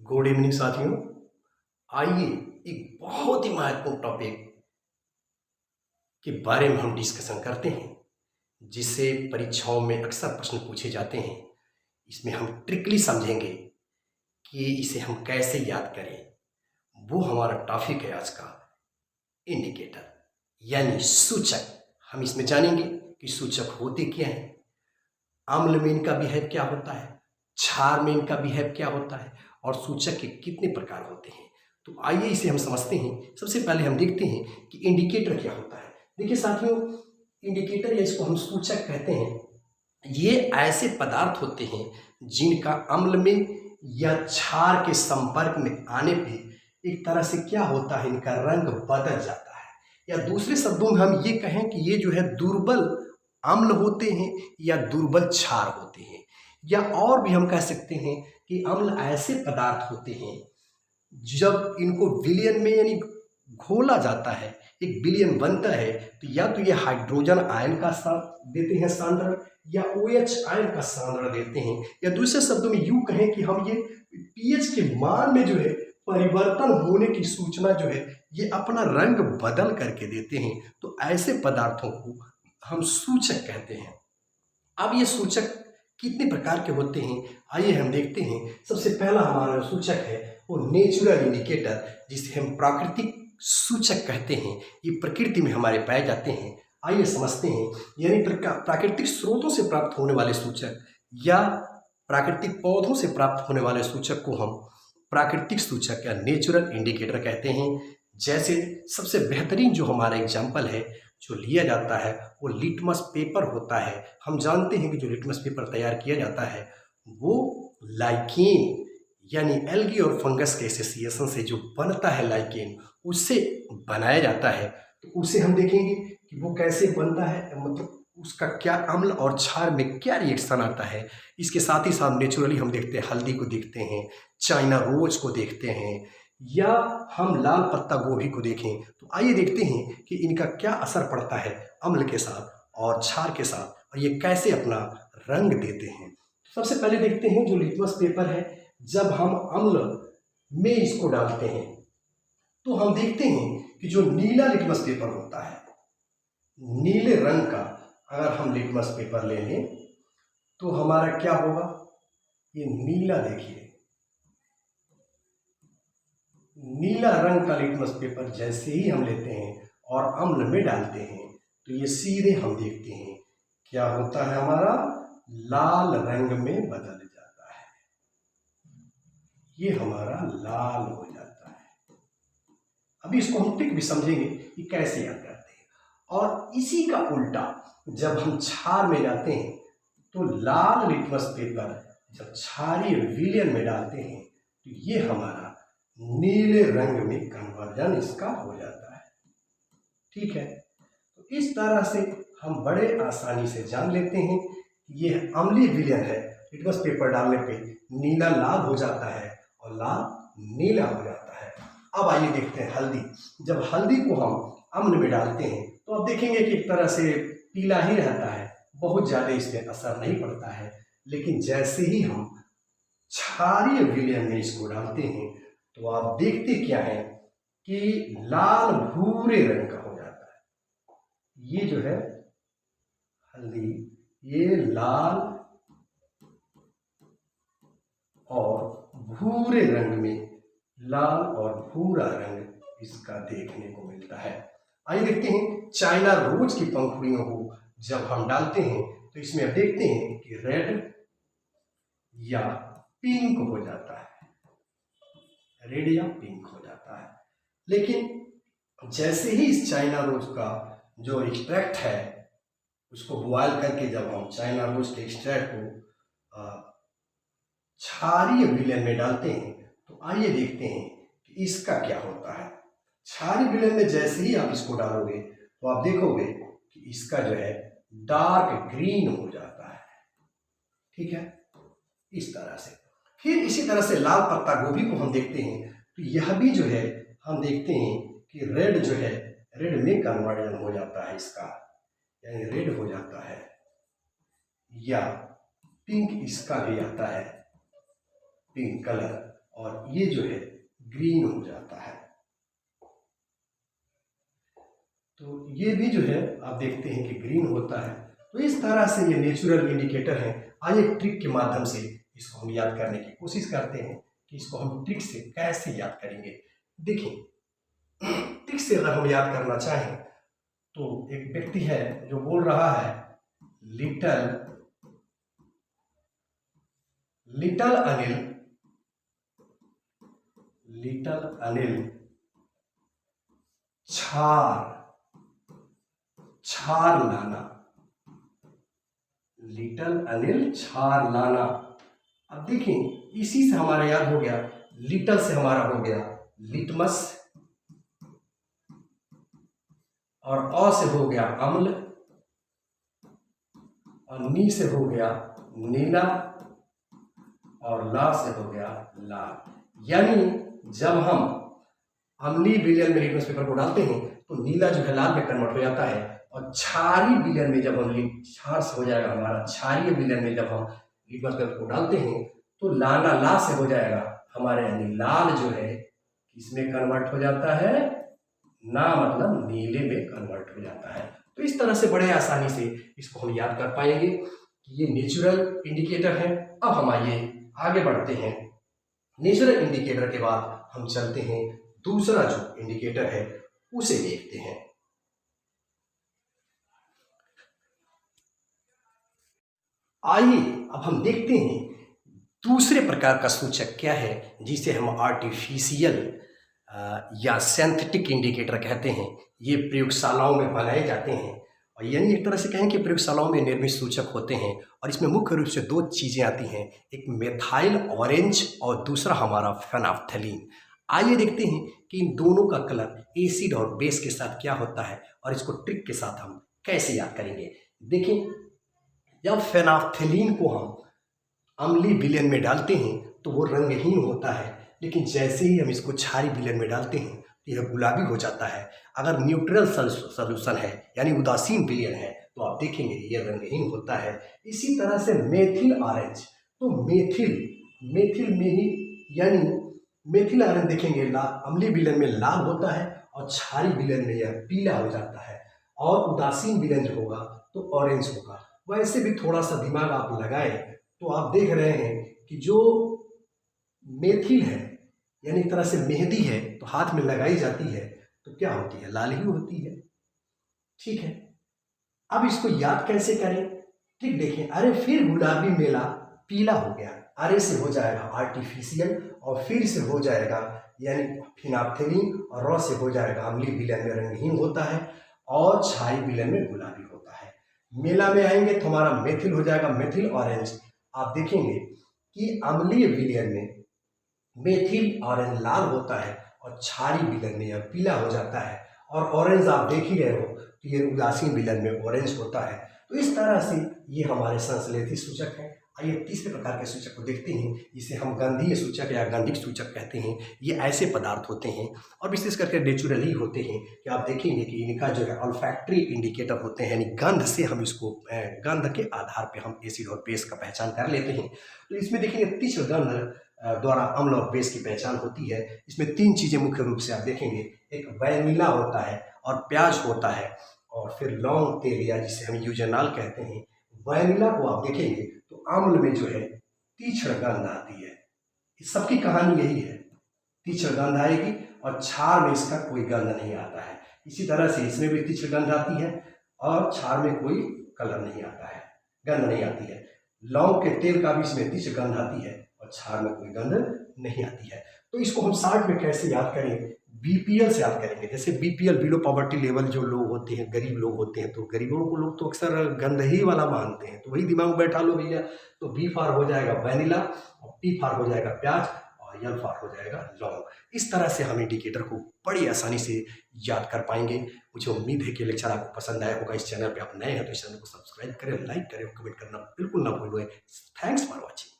Good evening साथियों। आइए एक बहुत ही महत्वपूर्ण टॉपिक के बारे में हम डिस्कशन करते हैं, जिससे परीक्षाओं में अक्सर प्रश्न पूछे जाते हैं। इसमें हम ट्रिकली समझेंगे कि इसे हम कैसे याद करें। वो हमारा टॉपिक है आज का, इंडिकेटर यानी सूचक। हम इसमें जानेंगे कि सूचक होते क्या हैं, अम्ल में इनका बिहेव क्या होता है, क्षार में इनका बिहेव क्या होता है और सूचक के कितने प्रकार होते हैं। तो आइए इसे हम समझते हैं। सबसे पहले हम देखते हैं कि इंडिकेटर क्या होता है। देखिए साथियों, इंडिकेटर या इसको हम सूचक कहते हैं, ये ऐसे पदार्थ होते हैं जिनका अम्ल में या क्षार के संपर्क में आने पे एक तरह से क्या होता है, इनका रंग बदल जाता है। या दूसरे शब्दों में हम ये कहें कि ये जो है दुर्बल अम्ल होते हैं या दुर्बल क्षार होते हैं। या और भी हम कह सकते हैं कि अम्ल ऐसे पदार्थ होते हैं जब इनको विलयन में यानी घोला जाता है, एक विलयन बनता है, तो या तो ये हाइड्रोजन आयन का देते हैं सांद्रण, या OH आयन का सांद्रण देते हैं। या दूसरे शब्दों में यूं कहें कि हम ये pH के मान में जो है परिवर्तन होने की सूचना जो है ये अपना रंग बदल करके देते हैं। तो ऐसे पदार्थों को हम सूचक कहते हैं। अब ये सूचक कितने प्रकार के होते हैं, आइए हम देखते हैं। सबसे पहला हमारा सूचक है वो नेचुरल इंडिकेटर, जिसे हम प्राकृतिक सूचक कहते हैं। ये प्रकृति में हमारे पाए जाते हैं। आइए समझते हैं। यानी प्राकृतिक स्रोतों से प्राप्त होने वाले सूचक या प्राकृतिक पौधों से प्राप्त होने वाले सूचक को हम प्राकृतिक सूचक या नेचुरल इंडिकेटर कहते हैं। जैसे सबसे बेहतरीन जो हमारा एग्जाम्पल है जो लिया जाता है वो लिटमस पेपर होता है। हम जानते हैं कि जो लिटमस पेपर तैयार किया जाता है वो लाइकेन यानी एल्गी और फंगस के एसोसिएशन से जो बनता है, लाइकेन उससे बनाया जाता है। तो उसे हम देखेंगे कि वो कैसे बनता है, मतलब उसका क्या अम्ल और क्षार में क्या रिएक्शन आता है। इसके साथ ही साथ नेचुरली हम देखते हैं, हल्दी को देखते हैं, चाइना रोज को देखते हैं, या हम लाल पत्ता गोभी को देखें। तो आइए देखते हैं कि इनका क्या असर पड़ता है अम्ल के साथ और क्षार के साथ, और ये कैसे अपना रंग देते हैं। सबसे पहले देखते हैं जो लिटमस पेपर है, जब हम अम्ल में इसको डालते हैं तो हम देखते हैं कि जो नीला लिटमस पेपर होता है, नीले रंग का अगर हम लिटमस पेपर ले लें तो हमारा क्या होगा, ये नीला देखिए, नीला रंग का लिटमस पेपर जैसे ही हम लेते हैं और अम्ल में डालते हैं तो ये सीधे हम देखते हैं क्या होता है, हमारा लाल रंग में बदल जाता है। ये हमारा लाल हो जाता है। अभी इसको हम ट्रिक भी समझेंगे कि कैसे याद करते हैं। और इसी का उल्टा जब हम क्षार में जाते हैं तो लाल लिटमस पेपर जब क्षारीय विलयन में डालते हैं तो ये हमारा नीले रंग में कन्वर्जन इसका हो जाता है। ठीक है, तो इस तरह से हम बड़े आसानी से जान लेते हैं कि ये अम्लीय विलयन है। लिटमस पेपर डालने पे नीला लाल हो जाता है और लाल नीला हो जाता है। अब आइए देखते हैं हल्दी। जब हल्दी को हम अम्ल में डालते हैं तो अब देखेंगे कि एक तरह से पीला ही रहता है, बहुत ज़्यादा इसमें असर नहीं पड़ता है। लेकिन जैसे ही हम क्षारीय विलयन में इसको डालते हैं तो आप देखते क्या है कि लाल भूरे रंग का हो जाता है। ये जो है हल्दी, ये लाल और भूरे रंग में, लाल और भूरा रंग इसका देखने को मिलता है। आइए देखते हैं चाइना रोज की पंखुड़ियों को जब हम डालते हैं तो इसमें अब देखते हैं कि रेड या पिंक हो जाता है, रेड या पिंक हो जाता है। लेकिन जैसे ही इस चाइना रोज का जो एक्सट्रैक्ट है उसको बॉयल करके जब हम चाइना रोज के एक्सट्रैक्ट को क्षारीय विलयन में डालते हैं तो आइए देखते हैं कि इसका क्या होता है। क्षारीय विलयन में जैसे ही आप इसको डालोगे तो आप देखोगे कि इसका जो है डार्क ग्रीन हो जाता है। ठीक है, इस तरह से। फिर इसी तरह से लाल पत्ता गोभी को हम देखते हैं तो यह भी जो है हम देखते हैं कि रेड जो है, रेड में कन्वर्जन हो जाता है इसका, यानी रेड हो जाता है, या पिंक इसका भी आता है, पिंक कलर। और ये जो है ग्रीन हो जाता है। तो ये भी जो है आप देखते हैं कि ग्रीन होता है। तो इस तरह से ये नेचुरल इंडिकेटर है। आइए ट्रिक के माध्यम से इसको हम याद करने की कोशिश करते हैं कि इसको हम ट्रिक से कैसे याद करेंगे। देखिए, ट्रिक से अगर हम याद करना चाहें तो एक व्यक्ति है जो बोल रहा है लिटल अनिल छार लाना। लिटल अनिल छार लाना। अब देखिए, इसी से हमारा याद हो गया, लिटल से हमारा हो गया लिटमस, और अ से हो गया अम्ल, और नी से हो गया नीला, और ला से हो गया लाल। यानी जब हम अम्लीय विलयन में लिटमस पेपर को डालते हैं तो नीला जो है लाल में कन्वर्ट हो जाता है, और क्षारीय विलयन में जब हम क्षार से हो जाएगा हमारा, क्षारीय विलयन में जब हम लिटमस पेपर को डालते हैं तो लाना ला से हो जाएगा हमारे, यानी लाल जो है किसमें कन्वर्ट हो जाता है, ना मतलब नीले में कन्वर्ट हो जाता है। तो इस तरह से बड़े आसानी से इसको हम याद कर पाएंगे कि ये नेचुरल इंडिकेटर है। अब हम आगे बढ़ते हैं। नेचुरल इंडिकेटर के बाद हम चलते हैं दूसरा जो इंडिकेटर है उसे देखते हैं। आइए अब हम देखते हैं दूसरे प्रकार का सूचक क्या है जिसे हम आर्टिफिशियल या सिंथेटिक इंडिकेटर कहते हैं। ये प्रयोगशालाओं में बनाए जाते हैं, और यानी एक तरह से कहें कि प्रयोगशालाओं में निर्मित सूचक होते हैं, और इसमें मुख्य रूप से दो चीज़ें आती हैं, एक मेथाइल ऑरेंज और दूसरा हमारा फेनाफ्थलीन। आइए देखते हैं कि इन दोनों का कलर एसिड और बेस के साथ क्या होता है और इसको ट्रिक के साथ हम कैसे याद करेंगे। देखिए, जब फेनाफ्थलीन को हम अम्लीय विलयन में डालते हैं तो वो रंगहीन होता है, लेकिन जैसे ही हम इसको क्षारीय विलयन में डालते हैं तो यह गुलाबी हो जाता है। अगर न्यूट्रल सॉल्यूशन है यानी उदासीन विलयन है तो आप देखेंगे ये रंगहीन होता है। इसी तरह से मेथिल ऑरेंज, तो मेथिल में ही यानी मेथिल ऑरेंज देखेंगे अम्लीय विलयन में लाल होता है और क्षारीय विलयन में यह पीला हो जाता है, और उदासीन विलयन जो होगा तो ऑरेंज होगा। वैसे भी थोड़ा सा दिमाग आप लगाएं तो आप देख रहे हैं कि जो मेथिल है यानी एक तरह से मेहंदी है तो हाथ में लगाई जाती है तो क्या होती है, लाल ही होती है। ठीक है, अब इसको याद कैसे करें। ठीक, देखें, अरे फिर गुलाबी मेला पीला हो गया, अरे से हो जाएगा आर्टिफिशियल, और फिर से हो जाएगा यानी फिनाफ्थलीन, और र से हो जाएगा अम्लीय विलयन में रंगहीन होता है और क्षारीय विलयन में गुलाबी होता है। मेला में आएंगे तो हमारा मेथिल हो जाएगा मेथिल ऑरेंज। आप देखेंगे कि अम्लीय विलयन में मेथिल ऑरेंज लाल होता है और क्षारीय विलयन में यह पीला हो जाता है, और ऑरेंज आप देख ही रहे हो तो ये उदासीन विलयन में ऑरेंज होता है। तो इस तरह से ये हमारे संश्लेषित सूचक हैं। आइए तीसरे प्रकार के सूचक को देखते हैं, जिसे हम गंधीय सूचक या गंधिक सूचक कहते हैं। ये ऐसे पदार्थ होते हैं और विशेष करके नेचुरली होते हैं कि आप देखेंगे कि इनका जो है ऑल्फैक्टरी इंडिकेटर होते हैं, यानी गंध से हम इसको गंध के आधार पर हम एसिड और बेस का पहचान कर लेते हैं। तो इसमें देखेंगे तीक्ष्ण गंध द्वारा अम्ल और बेस की पहचान होती है। इसमें तीन चीज़ें मुख्य रूप से आप देखेंगे, एक वैनिला होता है और प्याज होता है, और फिर लौंग तेल या जिसे हम यूजेनॉल कहते हैं। वैनिला को आप देखेंगे तो अम्ल में जो है तीक्ष्ण गंध आती है। इस सबकी कहानी यही है, तीक्ष्ण गंध आएगी और क्षार में इसका कोई गंध नहीं आता है। इसी तरह से इसमें भी तीक्ष्ण गंध आती है और क्षार में कोई कलर नहीं आता है, गंध नहीं आती है। लौंग के तेल का भी इसमें तीक्ष्ण गंध आती है और क्षार में कोई गंध नहीं आती है। तो इसको हम शॉर्ट में कैसे याद करें, बीपीएल से याद करेंगे। जैसे बीपीएल बिलो पॉवर्टी लेवल जो लोग होते हैं, गरीब लोग होते हैं, तो गरीबों को लोग तो अक्सर गंध ही वाला मानते हैं, तो वही दिमाग में बैठा लो भैया। तो बी फॉर हो जाएगा वैनिला, और पी फॉर हो जाएगा प्याज, और एल फॉर हो जाएगा लौंग। इस तरह से हम इंडिकेटर को बड़ी आसानी से याद कर पाएंगे। मुझे उम्मीद है कि लेक्चर आपको पसंद आया होगा। इस चैनल पर आप नए हैं तो इस चैनल को सब्सक्राइब करें, लाइक करें और कमेंट करना बिल्कुल ना भूलें। Thanks for watching.